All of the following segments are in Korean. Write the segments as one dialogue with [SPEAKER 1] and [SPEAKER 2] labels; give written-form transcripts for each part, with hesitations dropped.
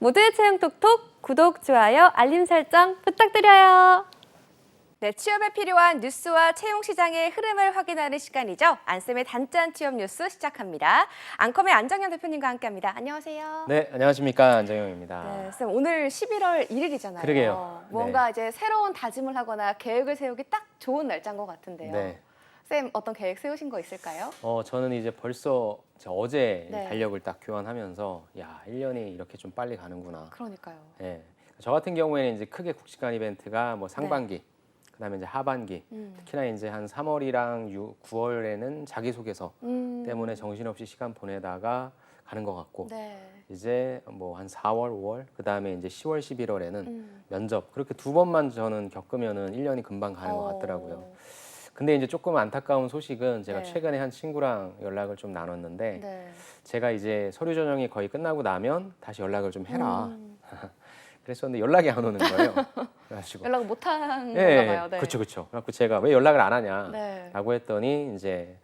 [SPEAKER 1] 모두의 채용 톡톡 구독, 좋아요, 알림 설정 부탁드려요. 네, 취업에 필요한 뉴스와 채용 시장의 흐름을 확인하는 시간이죠. 안쌤의 단짠 취업 뉴스 시작합니다. 앙커의 안정현 대표님과 함께합니다. 안녕하세요.
[SPEAKER 2] 네, 안녕하십니까, 안정영입니다.
[SPEAKER 1] 네, 쌤 오늘 11월 1일이잖아요.
[SPEAKER 2] 그러게요.
[SPEAKER 1] 뭔가 이제 새로운 다짐을 하거나 계획을 세우기 딱 좋은 날짜인 것 같은데요.
[SPEAKER 2] 네.
[SPEAKER 1] 쌤 어떤 계획 세우신 거 있을까요?
[SPEAKER 2] 저는 이제 벌써 어제
[SPEAKER 1] 네.
[SPEAKER 2] 달력을 딱 교환하면서 야, 1년이 이렇게 좀 빨리 가는구나.
[SPEAKER 1] 그러니까요.
[SPEAKER 2] 예. 저 같은 경우에는 이제 크게 국시간 이벤트가 뭐 상반기, 그다음에 이제 하반기, 특히나 이제 한 3월이랑 9월에는 자기소개서 때문에 정신없이 시간 보내다가 가는 것 같고
[SPEAKER 1] 네.
[SPEAKER 2] 이제 뭐 한 4월, 5월, 그다음에 이제 10월, 11월에는 면접 그렇게 두 번만 저는 겪으면은 1년이 금방 가는 것 같더라고요. 근데 이제 조금 안타까운 소식은 제가
[SPEAKER 1] 네.
[SPEAKER 2] 최근에 한 친구랑 연락을 좀 나눴는데
[SPEAKER 1] 네.
[SPEAKER 2] 제가 이제 서류 전형이 거의 끝나고 나면 다시 연락을 좀 해라. 그랬었는데 연락이 안 오는 거예요. 그래가지고
[SPEAKER 1] 연락을 못한
[SPEAKER 2] 예,
[SPEAKER 1] 건가 봐요. 네.
[SPEAKER 2] 그렇죠, 그렇죠. 그래갖고 제가 왜 연락을 안 하냐라고
[SPEAKER 1] 네.
[SPEAKER 2] 했더니 이제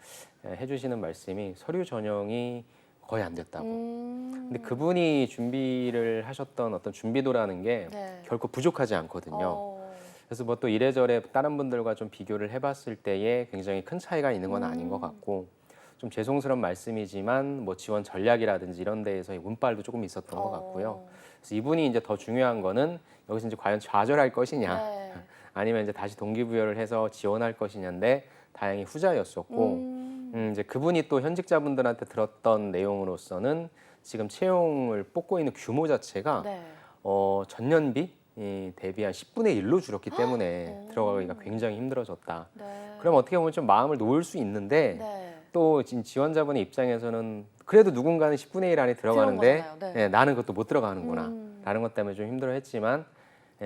[SPEAKER 2] 해주시는 말씀이 서류 전형이 거의 안 됐다고. 근데 그분이 준비를 하셨던 어떤 준비도라는 게
[SPEAKER 1] 네.
[SPEAKER 2] 결코 부족하지 않거든요. 그래서 뭐 또 이래저래 다른 분들과 좀 비교를 해봤을 때에 굉장히 큰 차이가 있는 건 아닌 것 같고 좀 죄송스러운 말씀이지만 뭐 지원 전략이라든지 이런 데에서의 운빨도 조금 있었던 것 같고요. 그래서 이분이 이제 더 중요한 거는 여기서 이제 과연 좌절할 것이냐
[SPEAKER 1] 네.
[SPEAKER 2] 아니면 이제 다시 동기부여를 해서 지원할 것이냐인데 다행히 후자였었고 이제 그분이 또 현직자분들한테 들었던 내용으로서는 지금 채용을 뽑고 있는 규모 자체가
[SPEAKER 1] 네.
[SPEAKER 2] 전년비 대비 한 10분의 1로 줄었기 때문에 들어가기가 굉장히 힘들어졌다.
[SPEAKER 1] 네.
[SPEAKER 2] 그럼 어떻게 보면 좀 마음을 놓을 수 있는데
[SPEAKER 1] 네.
[SPEAKER 2] 또 지금 지원자분의 입장에서는 그래도 누군가는 10분의 1 안에 들어가는데
[SPEAKER 1] 들어간 거잖아요. 네.
[SPEAKER 2] 나는 그것도 못 들어가는구나. 라는 것 때문에 좀 힘들어했지만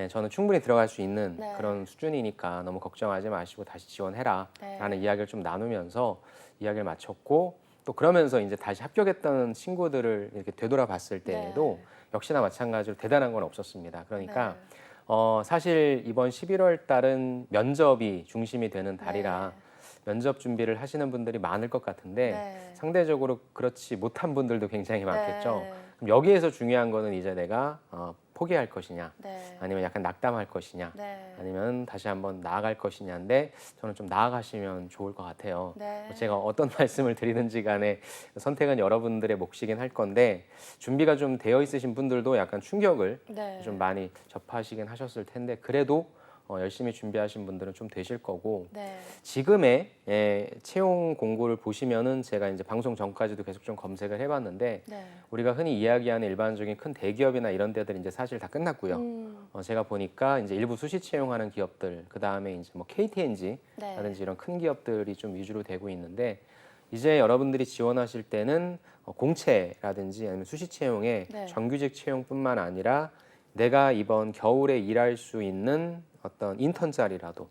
[SPEAKER 2] 저는 충분히 들어갈 수 있는
[SPEAKER 1] 네.
[SPEAKER 2] 그런 수준이니까 너무 걱정하지 마시고 다시 지원해라
[SPEAKER 1] 네.
[SPEAKER 2] 라는 이야기를 좀 나누면서 이야기를 마쳤고 또 그러면서 이제 다시 합격했던 친구들을 이렇게 되돌아봤을 때에도 역시나 마찬가지로 대단한 건 없었습니다. 그러니까 사실 이번 11월 달은 면접이 중심이 되는 달이라 면접 준비를 하시는 분들이 많을 것 같은데 상대적으로 그렇지 못한 분들도 굉장히 많겠죠. 그럼 여기에서 중요한 거는 이제 내가 포기할 것이냐 아니면 약간 낙담할 것이냐 아니면 다시 한번 나아갈 것이냐인데 저는 좀 나아가시면 좋을 것 같아요. 제가 어떤 말씀을 드리는지 간에 선택은 여러분들의 몫이긴 할 건데 준비가 좀 되어 있으신 분들도 약간 충격을 좀 많이 접하시긴 하셨을 텐데 그래도 열심히 준비하신 분들은 좀 되실 거고 지금의 채용 공고를 보시면은 제가 이제 방송 전까지도 계속 좀 검색을 해봤는데 우리가 흔히 이야기하는 일반적인 큰 대기업이나 이런 데들 이제 사실 다 끝났고요. 제가 보니까 이제 일부 수시 채용하는 기업들 그 다음에 이제 뭐 KTNG라든지 이런 큰 기업들이 좀 위주로 되고 있는데 이제 여러분들이 지원하실 때는 공채라든지 아니면 수시 채용에 정규직 채용뿐만 아니라 내가 이번 겨울에 일할 수 있는 어떤 인턴 자리라도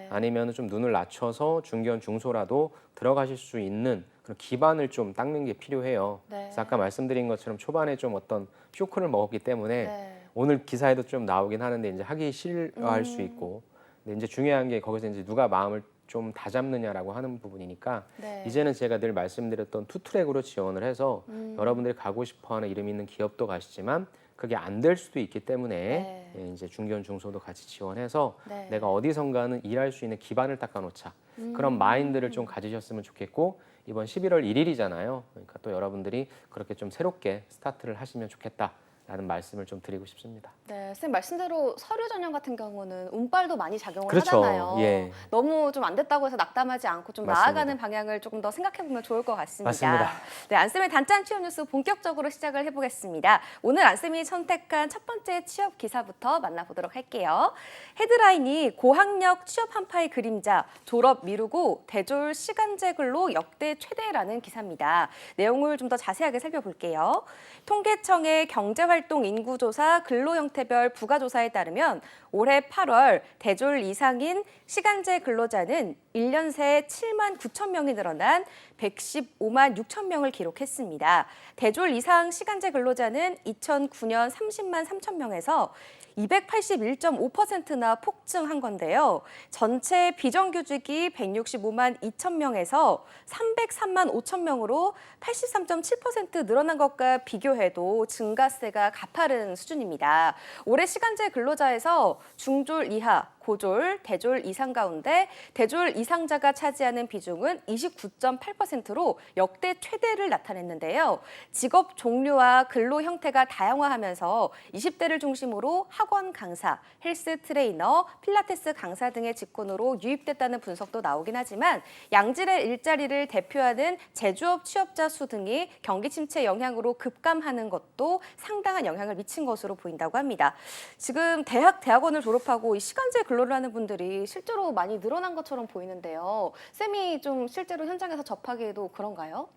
[SPEAKER 2] 아니면 좀 눈을 낮춰서 중견 중소라도 들어가실 수 있는 그런 기반을 좀 닦는 게 필요해요. 그래서 아까 말씀드린 것처럼 초반에 좀 어떤 쇼크를 먹었기 때문에 오늘 기사에도 좀 나오긴 하는데 이제 하기 싫어할 수 있고 근데 이제 중요한 게 거기서 이제 누가 마음을 좀 다잡느냐라고 하는 부분이니까 이제는 제가 늘 말씀드렸던 투트랙으로 지원을 해서 여러분들이 가고 싶어하는 이름 있는 기업도 가시지만 그게 안 될 수도 있기 때문에 이제 중견 중소도 같이 지원해서 내가 어디선가는 일할 수 있는 기반을 닦아놓자 그런 마인드를 좀 가지셨으면 좋겠고 이번 11월 1일이잖아요. 그러니까 또 여러분들이 그렇게 좀 새롭게 스타트를 하시면 좋겠다라는 말씀을 좀 드리고 싶습니다.
[SPEAKER 1] 네, 쌤 말씀대로 서류 전형 같은 경우는 운빨도 많이 작용을
[SPEAKER 2] 그렇죠.
[SPEAKER 1] 하잖아요.
[SPEAKER 2] 예.
[SPEAKER 1] 너무 좀 안 됐다고 해서 낙담하지 않고 좀
[SPEAKER 2] 맞습니다.
[SPEAKER 1] 나아가는 방향을 조금 더 생각해보면 좋을 것 같습니다.
[SPEAKER 2] 맞습니다.
[SPEAKER 1] 네, 안쌤의 단짠 취업 뉴스 본격적으로 시작을 해보겠습니다. 오늘 안쌤이 선택한 첫 번째 취업 기사부터 만나보도록 할게요. 헤드라인이 고학력 취업 한파의 그림자, 졸업 미루고 대졸 시간제 근로 역대 최대라는 기사입니다. 내용을 좀 더 자세하게 살펴볼게요. 통계청의 경제활동 인구조사 근로 형태별 부가조사에 따르면 올해 8월 대졸 이상인 시간제 근로자는 1년 새 7만 9천 명이 늘어난 115만 6천 명을 기록했습니다. 대졸 이상 시간제 근로자는 2009년 30만 3천 명에서 281.5%나 폭증한 건데요. 전체 비정규직이 165만 2천 명에서 303만 5천 명으로 83.7% 늘어난 것과 비교해도 증가세가 가파른 수준입니다. 올해 시간제 근로자에서 중졸 이하, 고졸, 대졸 이상 가운데 대졸 이상자가 차지하는 비중은 29.8%로 역대 최대를 나타냈는데요. 직업 종류와 근로 형태가 다양화하면서 20대를 중심으로 학원 강사, 헬스 트레이너, 필라테스 강사 등의 직군으로 유입됐다는 분석도 나오긴 하지만 양질의 일자리를 대표하는 제조업 취업자 수 등이 경기 침체 영향으로 급감하는 것도 상당한 영향을 미친 것으로 보인다고 합니다. 지금 대학원을 졸업하고 이 시간제 근로를 하는 분들이 실제로 많이 늘어난 것처럼 보이는데요. 쌤이 좀 실제로 현장에서 접하기에도 그런가요?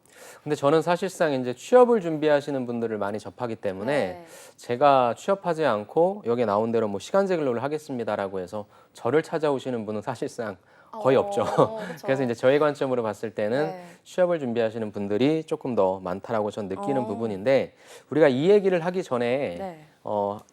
[SPEAKER 2] 근데 저는 사실상 이제 취업을 준비하시는 분들을 많이 접하기 때문에
[SPEAKER 1] 네.
[SPEAKER 2] 제가 취업하지 않고 여기 나온 대로 뭐 시간제 근로를 하겠습니다라고 해서 저를 찾아오시는 분은 사실상 거의 없죠.
[SPEAKER 1] 그쵸.
[SPEAKER 2] 그래서 이제 저희 관점으로 봤을 때는
[SPEAKER 1] 네.
[SPEAKER 2] 취업을 준비하시는 분들이 조금 더 많다라고 전 느끼는 부분인데 우리가 이 얘기를 하기 전에
[SPEAKER 1] 네.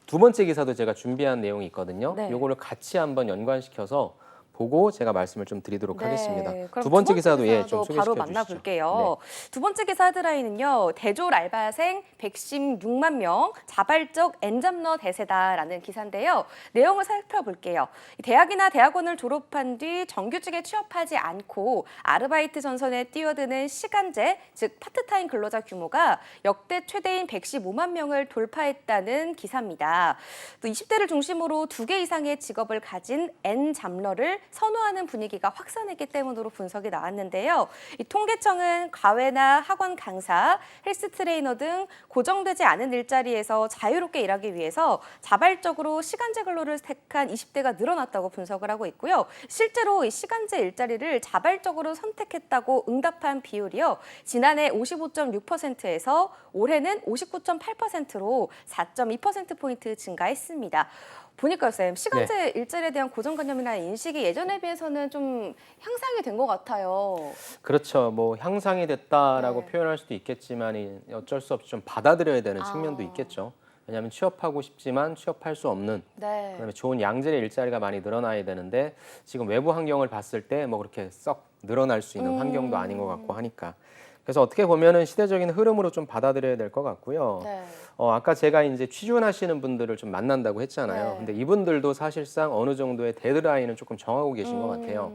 [SPEAKER 2] 두 번째 기사도 제가 준비한 내용이 있거든요.
[SPEAKER 1] 네.
[SPEAKER 2] 요거를 같이 한번 연관시켜서 보고 제가 말씀을 좀 드리도록
[SPEAKER 1] 네,
[SPEAKER 2] 하겠습니다.
[SPEAKER 1] 그럼
[SPEAKER 2] 두 번째 기사도 좀 소개시켜
[SPEAKER 1] 바로
[SPEAKER 2] 주시죠.
[SPEAKER 1] 만나볼게요. 두 번째 기사 헤드라인은요. 대졸 알바생 116만 명, 자발적 엔잡러 대세다라는 기사인데요. 내용을 살펴볼게요. 대학이나 대학원을 졸업한 뒤 정규직에 취업하지 않고 아르바이트 전선에 뛰어드는 시간제, 즉 파트타임 근로자 규모가 역대 최대인 115만 명을 돌파했다는 기사입니다. 또 20대를 중심으로 2개 이상의 직업을 가진 엔잡러를 선호하는 분위기가 확산했기 때문으로 분석이 나왔는데요. 이 통계청은 과외나 학원 강사, 헬스 트레이너 등 고정되지 않은 일자리에서 자유롭게 일하기 위해서 자발적으로 시간제 근로를 택한 20대가 늘어났다고 분석을 하고 있고요. 실제로 이 시간제 일자리를 자발적으로 선택했다고 응답한 비율이요. 지난해 55.6%에서 올해는 59.8%로 4.2%포인트 증가했습니다. 보니까요, 쌤, 시간제 일자리에 대한 고정관념이나 인식이 예전에 비해서는 좀 향상이 된 것 같아요.
[SPEAKER 2] 그렇죠. 뭐 향상이 됐다라고
[SPEAKER 1] 네.
[SPEAKER 2] 표현할 수도 있겠지만 어쩔 수 없이 좀 받아들여야 되는 측면도 있겠죠. 왜냐하면 취업하고 싶지만 취업할 수 없는
[SPEAKER 1] 네.
[SPEAKER 2] 그다음에 좋은 양질의 일자리가 많이 늘어나야 되는데 지금 외부 환경을 봤을 때 뭐 그렇게 썩 늘어날 수 있는 환경도 아닌 것 같고 하니까 그래서 어떻게 보면은 시대적인 흐름으로 좀 받아들여야 될 것 같고요.
[SPEAKER 1] 네.
[SPEAKER 2] 아까 제가 이제 취준하시는 분들을 좀 만난다고 했잖아요.
[SPEAKER 1] 네.
[SPEAKER 2] 근데 이분들도 사실상 어느 정도의 데드라인을 조금 정하고 계신 것 같아요.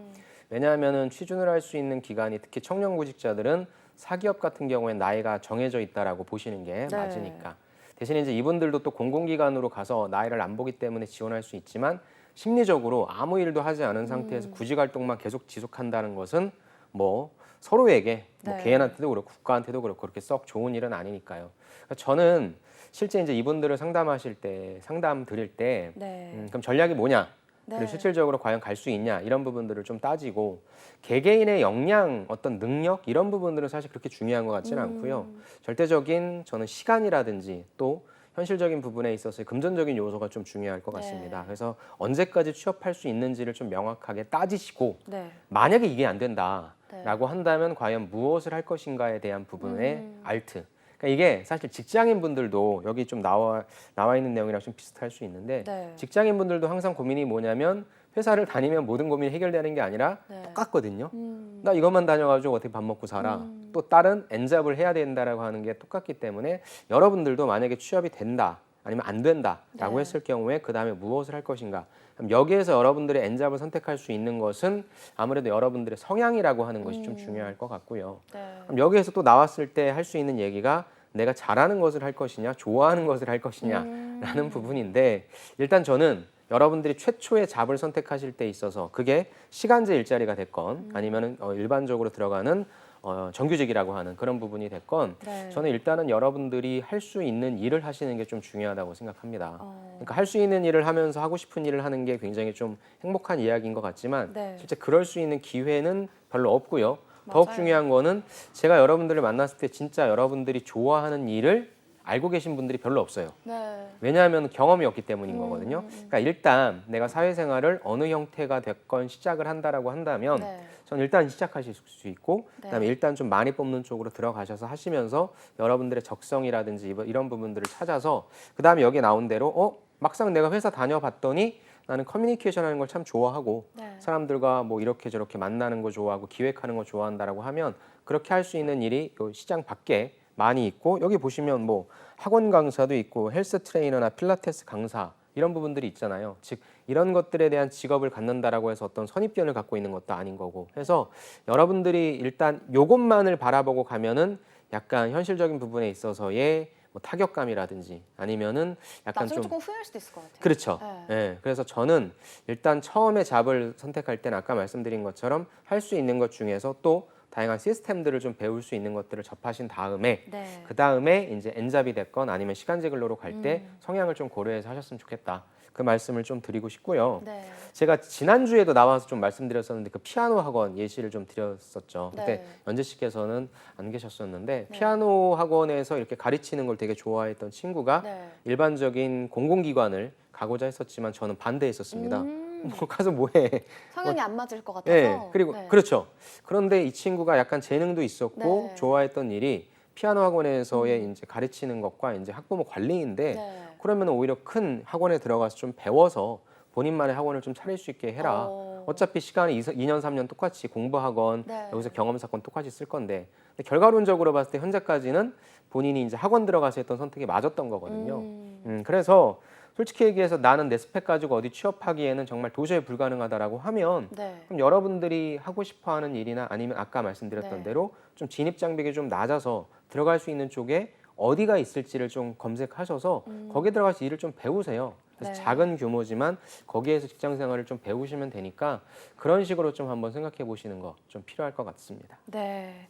[SPEAKER 2] 왜냐하면은 취준을 할 수 있는 기간이 특히 청년구직자들은 사기업 같은 경우엔 나이가 정해져 있다라고 보시는 게
[SPEAKER 1] 네.
[SPEAKER 2] 맞으니까. 대신에 이제 이분들도 또 공공기관으로 가서 나이를 안 보기 때문에 지원할 수 있지만 심리적으로 아무 일도 하지 않은 상태에서 구직 활동만 계속 지속한다는 것은 뭐 서로에게 뭐
[SPEAKER 1] 네.
[SPEAKER 2] 개인한테도 그렇고 국가한테도 그렇고 그렇게 썩 좋은 일은 아니니까요. 그러니까 저는 실제 이제 이분들을 상담하실 때 상담 드릴 때
[SPEAKER 1] 네.
[SPEAKER 2] 그럼 전략이 뭐냐?
[SPEAKER 1] 네.
[SPEAKER 2] 그리고 실질적으로 과연 갈 수 있냐? 이런 부분들을 좀 따지고 개개인의 역량, 어떤 능력 이런 부분들은 사실 그렇게 중요한 것 같지는 않고요. 절대적인 저는 시간이라든지 또 현실적인 부분에 있어서 금전적인 요소가 좀 중요할 것 같습니다.
[SPEAKER 1] 네.
[SPEAKER 2] 그래서 언제까지 취업할 수 있는지를 좀 명확하게 따지시고
[SPEAKER 1] 네.
[SPEAKER 2] 만약에 이게 안 된다라고
[SPEAKER 1] 네.
[SPEAKER 2] 한다면 과연 무엇을 할 것인가에 대한 부분의 알트. 그러니까 이게 사실 직장인 분들도 여기 좀 나와 있는 내용이랑 좀 비슷할 수 있는데
[SPEAKER 1] 네.
[SPEAKER 2] 직장인 분들도 항상 고민이 뭐냐면 회사를 다니면 모든 고민이 해결되는 게 아니라
[SPEAKER 1] 네.
[SPEAKER 2] 똑같거든요. 나 이것만 다녀가지고 어떻게 밥 먹고 살아. 또 다른 엔잡을 해야 된다라고 하는 게 똑같기 때문에 여러분들도 만약에 취업이 된다 아니면 안 된다라고
[SPEAKER 1] 네.
[SPEAKER 2] 했을 경우에 그 다음에 무엇을 할 것인가. 그럼 여기에서 여러분들의 엔잡을 선택할 수 있는 것은 아무래도 여러분들의 성향이라고 하는 것이 좀 중요할 것 같고요.
[SPEAKER 1] 네.
[SPEAKER 2] 그럼 여기에서 또 나왔을 때 할 수 있는 얘기가 내가 잘하는 것을 할 것이냐, 좋아하는 것을 할 것이냐라는 부분인데 일단 저는 여러분들이 최초의 잡을 선택하실 때 있어서 그게 시간제 일자리가 됐건 아니면은 일반적으로 들어가는 정규직이라고 하는 그런 부분이 됐건
[SPEAKER 1] 네.
[SPEAKER 2] 저는 일단은 여러분들이 할 수 있는 일을 하시는 게 좀 중요하다고 생각합니다. 그러니까 할 수 있는 일을 하면서 하고 싶은 일을 하는 게 굉장히 좀 행복한 이야기인 것 같지만
[SPEAKER 1] 네.
[SPEAKER 2] 실제 그럴 수 있는 기회는 별로 없고요. 더욱
[SPEAKER 1] 맞아요.
[SPEAKER 2] 중요한 거는 제가 여러분들을 만났을 때 진짜 여러분들이 좋아하는 일을 알고 계신 분들이 별로 없어요.
[SPEAKER 1] 네.
[SPEAKER 2] 왜냐하면 경험이 없기 때문인 거거든요. 그러니까 일단 내가 사회생활을 어느 형태가 됐건 시작을 한다라고 한다면
[SPEAKER 1] 네.
[SPEAKER 2] 전 일단 시작하실 수 있고
[SPEAKER 1] 네.
[SPEAKER 2] 그다음에 일단 좀 많이 뽑는 쪽으로 들어가셔서 하시면서 여러분들의 적성이라든지 이런 부분들을 찾아서 그다음에 여기 나온 대로 막상 내가 회사 다녀봤더니 나는 커뮤니케이션 하는 걸 참 좋아하고
[SPEAKER 1] 네.
[SPEAKER 2] 사람들과 뭐 이렇게 저렇게 만나는 거 좋아하고 기획하는 거 좋아한다라고 하면 그렇게 할 수 있는 일이 요 시장 밖에 많이 있고 여기 보시면 뭐 학원 강사도 있고 헬스 트레이너나 필라테스 강사 이런 부분들이 있잖아요. 즉 이런 것들에 대한 직업을 갖는다라고 해서 어떤 선입견을 갖고 있는 것도 아닌 거고 해서 여러분들이 일단 요것만을 바라보고 가면은 약간 현실적인 부분에 있어서의 뭐 타격감이라든지 아니면은 약간
[SPEAKER 1] 나중에
[SPEAKER 2] 좀
[SPEAKER 1] 조금 후회할 수도 있을 것 같아요.
[SPEAKER 2] 그렇죠.
[SPEAKER 1] 네.
[SPEAKER 2] 예, 그래서 저는 일단 처음에 잡을 선택할 때는 아까 말씀드린 것처럼 할 수 있는 것 중에서 또 다양한 시스템들을 좀 배울 수 있는 것들을 접하신 다음에
[SPEAKER 1] 네.
[SPEAKER 2] 그 다음에 이제 N잡이 됐건 아니면 시간제 근로로 갈 때 성향을 좀 고려해서 하셨으면 좋겠다. 그 말씀을 좀 드리고 싶고요.
[SPEAKER 1] 네.
[SPEAKER 2] 제가 지난주에도 나와서 좀 말씀드렸었는데 그 피아노 학원 예시를 좀 드렸었죠. 그때
[SPEAKER 1] 네.
[SPEAKER 2] 연재 씨께서는 안 계셨었는데
[SPEAKER 1] 네.
[SPEAKER 2] 피아노 학원에서 이렇게 가르치는 걸 되게 좋아했던 친구가
[SPEAKER 1] 네.
[SPEAKER 2] 일반적인 공공기관을 가고자 했었지만 저는 반대했었습니다. 뭐 가서 뭐해?
[SPEAKER 1] 성향이 안 맞을 것 같아서.
[SPEAKER 2] 네, 그리고
[SPEAKER 1] 네.
[SPEAKER 2] 그렇죠. 그런데 이 친구가 약간 재능도 있었고
[SPEAKER 1] 네.
[SPEAKER 2] 좋아했던 일이 피아노 학원에서의 이제 가르치는 것과 이제 학부모 관리인데
[SPEAKER 1] 네.
[SPEAKER 2] 그러면 오히려 큰 학원에 들어가서 좀 배워서 본인만의 학원을 좀 차릴 수 있게 해라. 어차피 시간이 2년, 3년 똑같이 공부학원,
[SPEAKER 1] 네.
[SPEAKER 2] 여기서 경험사건 똑같이 쓸 건데 근데 결과론적으로 봤을 때 현재까지는 본인이 이제 학원 들어가서 했던 선택이 맞았던 거거든요. 그래서 솔직히 얘기해서 나는 내 스펙 가지고 어디 취업하기에는 정말 도저히 불가능하다라고 하면
[SPEAKER 1] 네.
[SPEAKER 2] 그럼 여러분들이 하고 싶어하는 일이나 아니면 아까 말씀드렸던
[SPEAKER 1] 네.
[SPEAKER 2] 대로 좀 진입 장벽이 좀 낮아서 들어갈 수 있는 쪽에 어디가 있을지를 좀 검색하셔서 거기에 들어가서 일을 좀 배우세요. 그래서
[SPEAKER 1] 네.
[SPEAKER 2] 작은 규모지만 거기에서 직장 생활을 좀 배우시면 되니까 그런 식으로 좀 한번 생각해 보시는 거 좀 필요할 것 같습니다.
[SPEAKER 1] 네.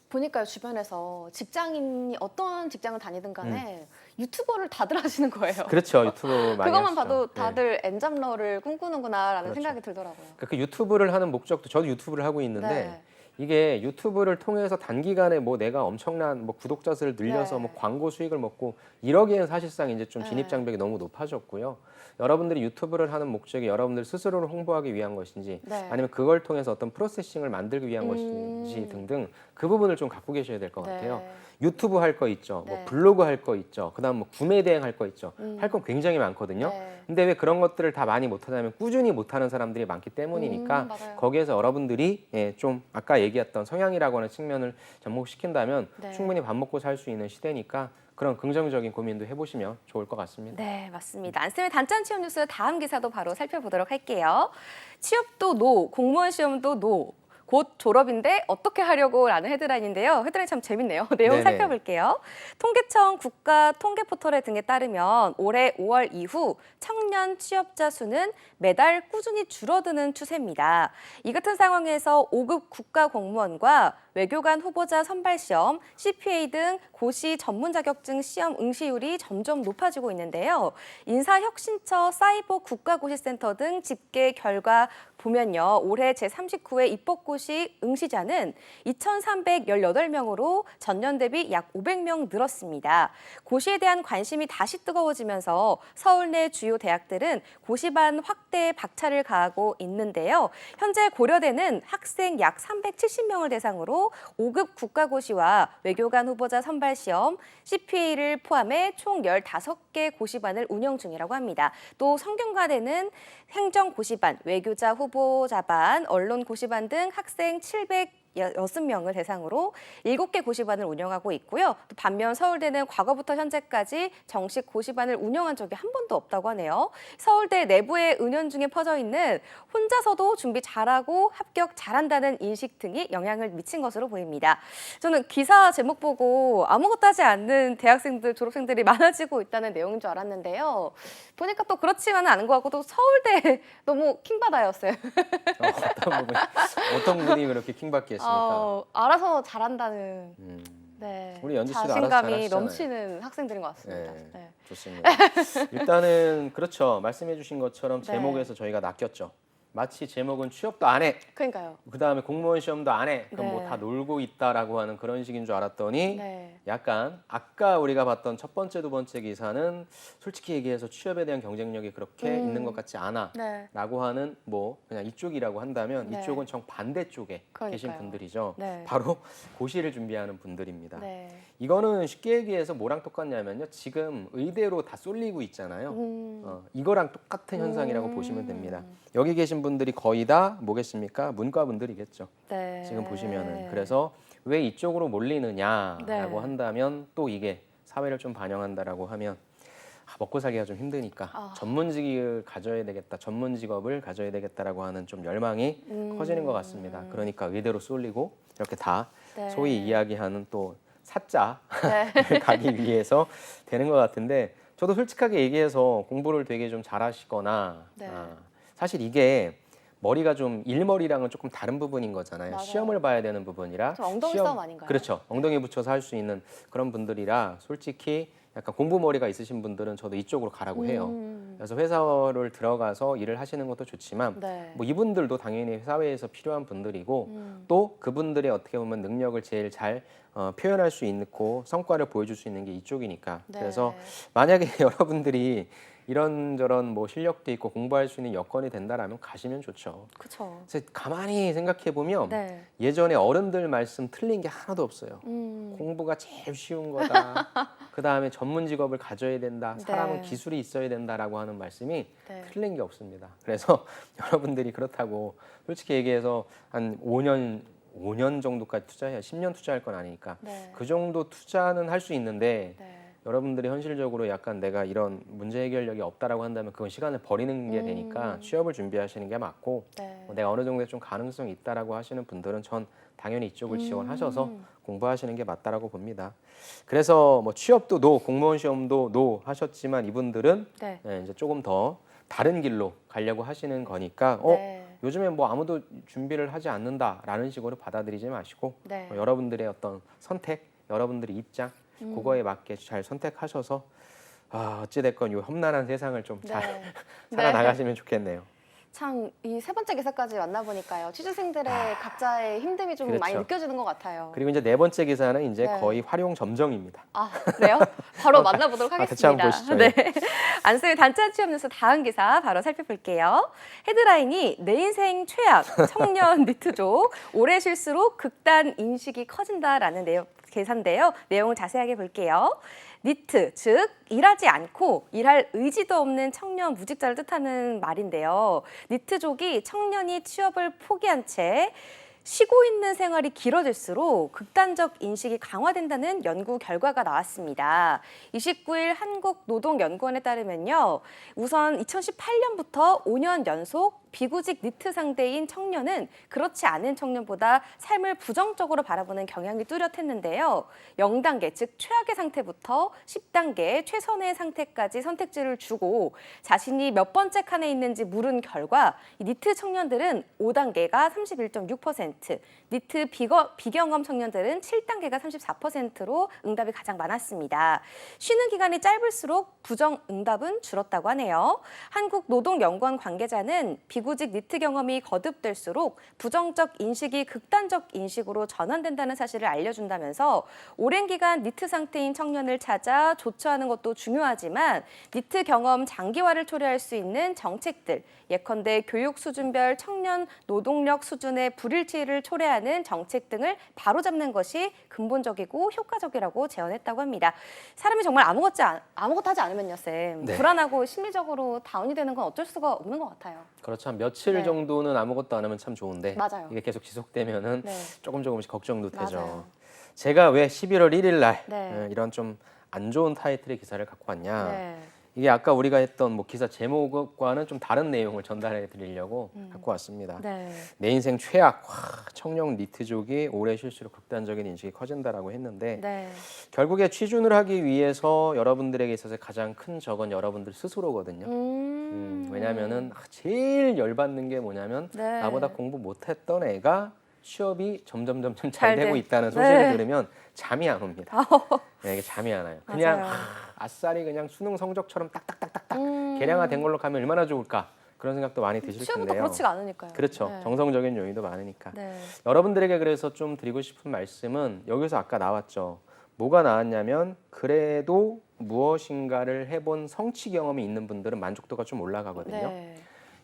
[SPEAKER 1] 보니까요 주변에서 직장인이 어떤 직장을 다니든 간에 유튜버를 다들 하시는 거예요.
[SPEAKER 2] 그렇죠. 유튜브 많이
[SPEAKER 1] 그것만
[SPEAKER 2] 하시죠.
[SPEAKER 1] 봐도
[SPEAKER 2] 네.
[SPEAKER 1] 다들 엔잡러를 꿈꾸는구나라는
[SPEAKER 2] 그렇죠.
[SPEAKER 1] 생각이 들더라고요.
[SPEAKER 2] 그러니까 그 유튜브를 하는 목적도 저도 유튜브를 하고 있는데
[SPEAKER 1] 네.
[SPEAKER 2] 이게 유튜브를 통해서 단기간에 뭐 내가 엄청난 뭐 구독자 수를 늘려서
[SPEAKER 1] 네.
[SPEAKER 2] 뭐 광고 수익을 먹고 이러기에는 사실상 이제 좀 진입
[SPEAKER 1] 네.
[SPEAKER 2] 장벽이 너무 높아졌고요. 여러분들이 유튜브를 하는 목적이 여러분들 스스로를 홍보하기 위한 것인지
[SPEAKER 1] 네.
[SPEAKER 2] 아니면 그걸 통해서 어떤 프로세싱을 만들기 위한 것인지 등등 그 부분을 좀 갖고 계셔야 될 것 같아요.
[SPEAKER 1] 네.
[SPEAKER 2] 유튜브 할 거 있죠. 뭐
[SPEAKER 1] 네.
[SPEAKER 2] 블로그 할 거 있죠. 그다음 뭐 구매 대행 할 거 있죠. 할 건 굉장히 많거든요.
[SPEAKER 1] 네.
[SPEAKER 2] 근데 왜 그런 것들을 다 많이 못하냐면 꾸준히 못하는 사람들이 많기 때문이니까
[SPEAKER 1] 맞아요.
[SPEAKER 2] 거기에서 여러분들이 좀 아까 얘기했던 성향이라고 하는 측면을 접목시킨다면
[SPEAKER 1] 네.
[SPEAKER 2] 충분히 밥 먹고 살 수 있는 시대니까 그런 긍정적인 고민도 해보시면 좋을 것 같습니다.
[SPEAKER 1] 네, 맞습니다. 안쌤의 단짠 취업 뉴스 다음 기사도 바로 살펴보도록 할게요. 취업도 노, 공무원 시험도 노. 곧 졸업인데 어떻게 하려고 라는 헤드라인인데요. 헤드라인 참 재밌네요. 내용
[SPEAKER 2] 네네.
[SPEAKER 1] 살펴볼게요. 통계청 국가통계포털에 등에 따르면 올해 5월 이후 청년 취업자 수는 매달 꾸준히 줄어드는 추세입니다. 이 같은 상황에서 5급 국가공무원과 외교관 후보자 선발시험, CPA 등 고시 전문 자격증 시험 응시율이 점점 높아지고 있는데요. 인사혁신처 사이버 국가고시센터 등 집계 결과 보면요. 올해 제39회 입법고시 응시자는 2,318명으로 전년 대비 약 500명 늘었습니다. 고시에 대한 관심이 다시 뜨거워지면서 서울 내 주요 대학들은 고시반 확대에 박차를 가하고 있는데요. 현재 고려대는 학생 약 370명을 대상으로 5급 국가고시와 외교관 후보자 선발시험, CPA를 포함해 총 15개 고시반을 운영 중이라고 합니다. 또 성균관에는 행정고시반, 외교자 후보자반, 언론고시반 등 학생 706명을 대상으로 7개 고시반을 운영하고 있고요. 또 반면 서울대는 과거부터 현재까지 정식 고시반을 운영한 적이 한 번도 없다고 하네요. 서울대 내부에 은연중에 퍼져 있는 혼자서도 준비 잘하고 합격 잘한다는 인식 등이 영향을 미친 것으로 보입니다. 저는 기사 제목 보고 아무것도 하지 않는 대학생들, 졸업생들이 많아지고 있다는 내용인 줄 알았는데요. 보니까 또 그렇지만은 않은 것 같고 또 서울대 너무 킹받아였어요.
[SPEAKER 2] 어떤 분이 그렇게 킹받게 했습니까?
[SPEAKER 1] 알아서 잘한다는 네,
[SPEAKER 2] 우리 연지 씨도 알아서
[SPEAKER 1] 자신감이
[SPEAKER 2] 잘하시잖아요.
[SPEAKER 1] 넘치는 학생들인 것 같습니다.
[SPEAKER 2] 네,
[SPEAKER 1] 네.
[SPEAKER 2] 좋습니다. 일단은 그렇죠. 말씀해주신 것처럼
[SPEAKER 1] 네.
[SPEAKER 2] 제목에서 저희가 낚였죠. 마치 제목은 취업도 안 해.
[SPEAKER 1] 그러니까요.
[SPEAKER 2] 그다음에 공무원 시험도 안 해. 그럼
[SPEAKER 1] 네.
[SPEAKER 2] 뭐 다 놀고 있다라고 하는 그런 식인 줄 알았더니
[SPEAKER 1] 네.
[SPEAKER 2] 약간 아까 우리가 봤던 첫 번째, 두 번째 기사는 솔직히 얘기해서 취업에 대한 경쟁력이 그렇게 있는 것 같지 않아.
[SPEAKER 1] 네.
[SPEAKER 2] 라고 하는 뭐 그냥 이쪽이라고 한다면
[SPEAKER 1] 네.
[SPEAKER 2] 이쪽은 정반대 쪽에 계신
[SPEAKER 1] 그러니까요.
[SPEAKER 2] 분들이죠.
[SPEAKER 1] 네.
[SPEAKER 2] 바로 고시를 준비하는 분들입니다.
[SPEAKER 1] 네.
[SPEAKER 2] 이거는 쉽게 얘기해서 뭐랑 똑같냐면요. 지금 의대로 다 쏠리고 있잖아요. 이거랑 똑같은 현상이라고 보시면 됩니다. 여기 계신 분들이 거의 다 뭐겠습니까? 문과 분들이겠죠.
[SPEAKER 1] 네.
[SPEAKER 2] 지금 보시면은. 그래서 왜 이쪽으로 몰리느냐라고
[SPEAKER 1] 네.
[SPEAKER 2] 한다면 또 이게 사회를 좀 반영한다라고 하면 먹고 살기가 좀 힘드니까 전문직을 가져야 되겠다, 전문 직업을 가져야 되겠다라고 하는 좀 열망이 커지는 것 같습니다. 그러니까 의대로 쏠리고 이렇게 다
[SPEAKER 1] 네.
[SPEAKER 2] 소위 이야기하는 또 사자를
[SPEAKER 1] 네.
[SPEAKER 2] 가기 위해서 되는 것 같은데 저도 솔직하게 얘기해서 공부를 되게 좀 잘하시거나
[SPEAKER 1] 네.
[SPEAKER 2] 사실 이게 머리가 좀 일머리랑은 조금 다른 부분인 거잖아요.
[SPEAKER 1] 맞아요.
[SPEAKER 2] 시험을 봐야 되는 부분이라
[SPEAKER 1] 좀 엉덩이 싸움 아닌가요?
[SPEAKER 2] 그렇죠. 엉덩이 붙여서 할 수 있는 그런 분들이라 솔직히 약간 공부 머리가 있으신 분들은 저도 이쪽으로 가라고 해요. 그래서 회사를 들어가서 일을 하시는 것도 좋지만
[SPEAKER 1] 네.
[SPEAKER 2] 뭐 이분들도 당연히 사회에서 필요한 분들이고 또 그분들의 어떻게 보면 능력을 제일 잘 표현할 수 있고 성과를 보여줄 수 있는 게 이쪽이니까.
[SPEAKER 1] 네.
[SPEAKER 2] 그래서 만약에 여러분들이 이런저런 뭐 실력도 있고 공부할 수 있는 여건이 된다라면 가시면 좋죠.
[SPEAKER 1] 그렇죠.
[SPEAKER 2] 그래서 가만히 생각해 보면
[SPEAKER 1] 네.
[SPEAKER 2] 예전에 어른들 말씀 틀린 게 하나도 없어요. 공부가 제일 쉬운 거다. 그 다음에 전문 직업을 가져야 된다. 사람은
[SPEAKER 1] 네.
[SPEAKER 2] 기술이 있어야 된다라고 하는 말씀이
[SPEAKER 1] 네.
[SPEAKER 2] 틀린 게 없습니다. 그래서 여러분들이 그렇다고 솔직히 얘기해서 한 5년 정도까지 투자해야 10년 투자할 건 아니니까
[SPEAKER 1] 네.
[SPEAKER 2] 그 정도 투자는 할 수 있는데
[SPEAKER 1] 네.
[SPEAKER 2] 여러분들이 현실적으로 약간 내가 이런 문제 해결력이 없다라고 한다면 그건 시간을 버리는 게 되니까 취업을 준비하시는 게 맞고
[SPEAKER 1] 네.
[SPEAKER 2] 내가 어느 정도의 좀 가능성이 있다라고 하시는 분들은 전 당연히 이쪽을 지원하셔서 공부하시는 게 맞다라고 봅니다. 그래서 뭐 취업도 노, 공무원 시험도 노 하셨지만 이분들은
[SPEAKER 1] 네.
[SPEAKER 2] 이제 조금 더 다른 길로 가려고 하시는 거니까
[SPEAKER 1] 네.
[SPEAKER 2] 요즘에 뭐 아무도 준비를 하지 않는다라는 식으로 받아들이지 마시고
[SPEAKER 1] 네.
[SPEAKER 2] 여러분들의 어떤 선택, 여러분들의 입장 그거에 맞게 잘 선택하셔서 어찌됐건 이 험난한 세상을 좀 잘
[SPEAKER 1] 네.
[SPEAKER 2] 살아나가시면 좋겠네요.
[SPEAKER 1] 참 이 세 번째 기사까지 만나보니까요. 취준생들의 각자의 힘듦이 좀
[SPEAKER 2] 그렇죠.
[SPEAKER 1] 많이 느껴지는 것 같아요.
[SPEAKER 2] 그리고 이제 네 번째 기사는 이제
[SPEAKER 1] 네.
[SPEAKER 2] 거의 활용 점정입니다.
[SPEAKER 1] 아, 그래요? 바로 만나보도록
[SPEAKER 2] 대체 한번
[SPEAKER 1] 하겠습니다.
[SPEAKER 2] 보시죠.
[SPEAKER 1] 네. 안쌤의 단짠 취업 뉴스 다음 기사 바로 살펴볼게요. 헤드라인이 내 인생 최악 청년 니트족 올해 실수로 극단 인식이 커진다라는 기사인데요. 내용을 자세하게 볼게요. 니트, 즉 일하지 않고 일할 의지도 없는 청년 무직자를 뜻하는 말인데요. 니트족이 청년이 취업을 포기한 채 쉬고 있는 생활이 길어질수록 극단적 인식이 강화된다는 연구 결과가 나왔습니다. 29일 한국노동연구원에 따르면요. 우선 2018년부터 5년 연속 비구직 니트 상대인 청년은 그렇지 않은 청년보다 삶을 부정적으로 바라보는 경향이 뚜렷했는데요. 0단계, 즉 최악의 상태부터 10단계, 최선의 상태까지 선택지를 주고 자신이 몇 번째 칸에 있는지 물은 결과 이 니트 청년들은 5단계가 31.6%, 니트 비경험 청년들은 7단계가 34%로 응답이 가장 많았습니다. 쉬는 기간이 짧을수록 부정 응답은 줄었다고 하네요. 한국노동연구원 관계자는 비구직 니트 경험이 거듭될수록 부정적 인식이 극단적 인식으로 전환된다는 사실을 알려준다면서 오랜 기간 니트 상태인 청년을 찾아 조처하는 것도 중요하지만 니트 경험 장기화를 초래할 수 있는 정책들, 예컨대 교육 수준별 청년 노동력 수준의 불일치를 초래하는 정책 등을 바로잡는 것이 근본적이고 효과적이라고 제언했다고 합니다. 사람이 정말 아무것도 하지 않으면요, 쌤.
[SPEAKER 2] 네.
[SPEAKER 1] 불안하고 심리적으로 다운이 되는 건 어쩔 수가 없는 것 같아요.
[SPEAKER 2] 그렇죠. 한 며칠
[SPEAKER 1] 네.
[SPEAKER 2] 정도는 아무것도 안 하면 참 좋은데
[SPEAKER 1] 맞아요.
[SPEAKER 2] 이게 계속 지속되면은
[SPEAKER 1] 네.
[SPEAKER 2] 조금씩 걱정도 되죠.
[SPEAKER 1] 맞아요.
[SPEAKER 2] 제가 왜 11월 1일 날
[SPEAKER 1] 네.
[SPEAKER 2] 이런 좀 안 좋은 타이틀의 기사를 갖고 왔냐.
[SPEAKER 1] 네.
[SPEAKER 2] 이게 아까 우리가 했던 뭐 기사 제목과는 좀 다른 내용을 전달해 드리려고 갖고 왔습니다.
[SPEAKER 1] 네.
[SPEAKER 2] 내 인생 최악, 청년 니트족이 올해 실수로 극단적인 인식이 커진다라고 했는데
[SPEAKER 1] 네.
[SPEAKER 2] 결국에 취준을 하기 위해서 여러분들에게 있어서 가장 큰 적은 여러분들 스스로거든요. 왜냐하면은 제일 열받는 게 뭐냐면
[SPEAKER 1] 네.
[SPEAKER 2] 나보다 공부 못했던 애가 취업이 점점
[SPEAKER 1] 잘
[SPEAKER 2] 잘 되고
[SPEAKER 1] 돼.
[SPEAKER 2] 있다는 소식을
[SPEAKER 1] 네.
[SPEAKER 2] 들으면 잠이 안 옵니다. 네, 이게 잠이 안 와요. 그냥
[SPEAKER 1] 맞아요.
[SPEAKER 2] 아싸리 그냥 수능 성적처럼 딱딱딱딱딱 계량화된 걸로 가면 얼마나 좋을까. 그런 생각도 많이 드실
[SPEAKER 1] 취업부터
[SPEAKER 2] 텐데요.
[SPEAKER 1] 그렇지가 않으니까요.
[SPEAKER 2] 그렇죠.
[SPEAKER 1] 네.
[SPEAKER 2] 정성적인 요인도 많으니까.
[SPEAKER 1] 네.
[SPEAKER 2] 여러분들에게 그래서 좀 드리고 싶은 말씀은 여기서 아까 나왔죠. 뭐가 나왔냐면 그래도 무엇인가를 해본 성취 경험이 있는 분들은 만족도가 좀 올라가거든요.
[SPEAKER 1] 네.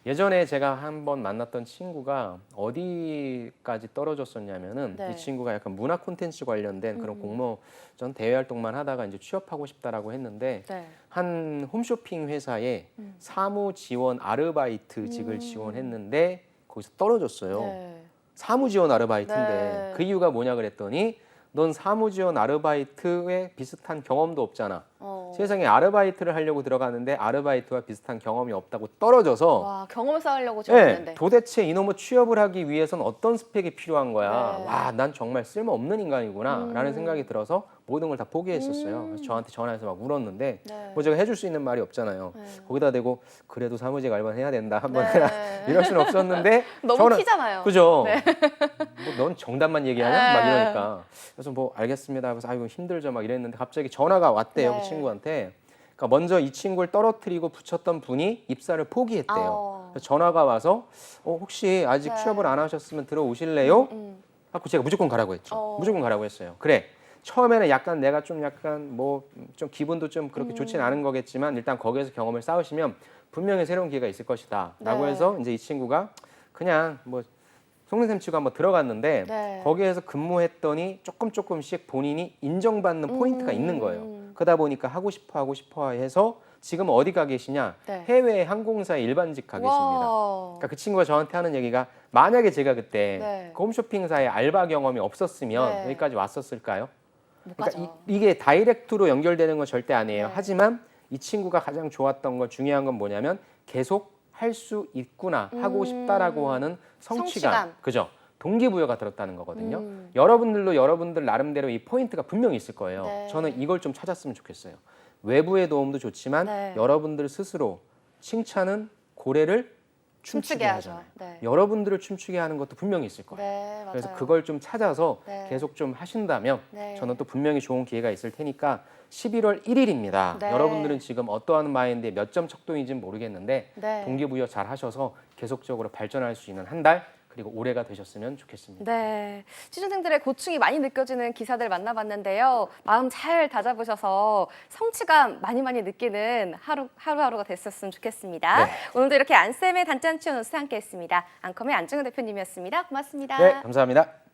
[SPEAKER 2] 예전에 제가 한번 만났던 친구가 어디까지 떨어졌었냐면은
[SPEAKER 1] 네.
[SPEAKER 2] 이 친구가 약간 문화 콘텐츠 관련된 그런 공모전 대외 활동만 하다가 이제 취업하고 싶다라고 했는데
[SPEAKER 1] 네.
[SPEAKER 2] 한 홈쇼핑 회사에 사무 지원 아르바이트직을 지원했는데 거기서 떨어졌어요.
[SPEAKER 1] 네.
[SPEAKER 2] 사무 지원 아르바이트인데
[SPEAKER 1] 네.
[SPEAKER 2] 그 이유가 뭐냐 그랬더니 넌 사무 지원 아르바이트에 비슷한 경험도 없잖아. 세상에 아르바이트를 하려고 들어가는데 아르바이트와 비슷한 경험이 없다고 떨어져서
[SPEAKER 1] 와, 경험을 쌓으려고
[SPEAKER 2] 네,
[SPEAKER 1] 지원했는데.
[SPEAKER 2] 도대체 이놈의 취업을 하기 위해선 어떤 스펙이 필요한 거야.
[SPEAKER 1] 네.
[SPEAKER 2] 와, 난 정말 쓸모없는 인간이구나 라는 생각이 들어서 모든 걸 다 포기했었어요. 그래서 저한테 전화해서 막 울었는데
[SPEAKER 1] 네.
[SPEAKER 2] 뭐 제가 해줄 수 있는 말이 없잖아요.
[SPEAKER 1] 네.
[SPEAKER 2] 거기다 대고 그래도 사무직 알바는 해야 된다 한번
[SPEAKER 1] 네.
[SPEAKER 2] 해라 이럴 수는 없었는데
[SPEAKER 1] 너무 튀잖아요.
[SPEAKER 2] 그죠?
[SPEAKER 1] 네.
[SPEAKER 2] 뭐 넌 정답만 얘기하냐?
[SPEAKER 1] 네.
[SPEAKER 2] 막 이러니까 그래서 뭐 알겠습니다. 그래서 아이고 힘들죠 막 이랬는데 갑자기 전화가 왔대요.
[SPEAKER 1] 네.
[SPEAKER 2] 그 친구한테. 그러니까 먼저 이 친구를 떨어뜨리고 붙였던 분이 입사를 포기했대요. 그래서 전화가 와서 혹시 아직
[SPEAKER 1] 네.
[SPEAKER 2] 취업을 안 하셨으면 들어오실래요? 하고 제가 무조건 가라고 했죠. 무조건 가라고 했어요. 그래. 처음에는 약간 내가 좀 약간 뭐 좀 기분도 좀 그렇게 좋지는 않은 거겠지만 일단 거기에서 경험을 쌓으시면 분명히 새로운 기회가 있을 것이다. 라고
[SPEAKER 1] 네.
[SPEAKER 2] 해서 이제 이 친구가 그냥 뭐 속내샘 치고 한번 들어갔는데
[SPEAKER 1] 네.
[SPEAKER 2] 거기에서 근무했더니 조금씩 본인이 인정받는 포인트가 있는 거예요. 그러다 보니까 하고 싶어 해서 지금 어디 가 계시냐?
[SPEAKER 1] 네.
[SPEAKER 2] 해외 항공사에 일반직 가 계십니다.
[SPEAKER 1] 와.
[SPEAKER 2] 그러니까 그 친구가 저한테 하는 얘기가 만약에 제가 그때
[SPEAKER 1] 네.
[SPEAKER 2] 그 홈쇼핑사에 알바 경험이 없었으면
[SPEAKER 1] 네.
[SPEAKER 2] 여기까지 왔었을까요?
[SPEAKER 1] 못
[SPEAKER 2] 그러니까
[SPEAKER 1] 가죠.
[SPEAKER 2] 이게 다이렉트로 연결되는 건 절대 아니에요.
[SPEAKER 1] 네.
[SPEAKER 2] 하지만 이 친구가 가장 좋았던 건 중요한 건 뭐냐면 계속 할 수 있구나 하고 싶다라고 하는 성취감.
[SPEAKER 1] 성취감.
[SPEAKER 2] 그죠? 동기부여가 들었다는 거거든요. 여러분들도 여러분들 나름대로 이 포인트가 분명히 있을 거예요.
[SPEAKER 1] 네.
[SPEAKER 2] 저는 이걸 좀 찾았으면 좋겠어요. 외부의 도움도 좋지만
[SPEAKER 1] 네.
[SPEAKER 2] 여러분들 스스로 칭찬은 고래를
[SPEAKER 1] 춤추게
[SPEAKER 2] 춤추게
[SPEAKER 1] 하죠.
[SPEAKER 2] 하잖아요.
[SPEAKER 1] 네.
[SPEAKER 2] 여러분들을 춤추게 하는 것도 분명히 있을 거예요.
[SPEAKER 1] 네, 맞아요.
[SPEAKER 2] 그래서 그걸 좀 찾아서
[SPEAKER 1] 네.
[SPEAKER 2] 계속 좀 하신다면
[SPEAKER 1] 네.
[SPEAKER 2] 저는 또 분명히 좋은 기회가 있을 테니까 11월 1일입니다.
[SPEAKER 1] 네.
[SPEAKER 2] 여러분들은 지금 어떠한 마인드에 몇 점 척도인지는 모르겠는데
[SPEAKER 1] 네.
[SPEAKER 2] 동기부여 잘 하셔서 계속적으로 발전할 수 있는 한 달 그리고 올해가 되셨으면 좋겠습니다.
[SPEAKER 1] 네, 취준생들의 고충이 많이 느껴지는 기사들 만나봤는데요. 마음 잘 다잡으셔서 성취감 많이 느끼는 하루하루가 됐었으면 좋겠습니다.
[SPEAKER 2] 네.
[SPEAKER 1] 오늘도 이렇게 안쌤의 단짠 취업 뉴스 함께했습니다. 앙커의 안정현 대표님이었습니다. 고맙습니다.
[SPEAKER 2] 네, 감사합니다.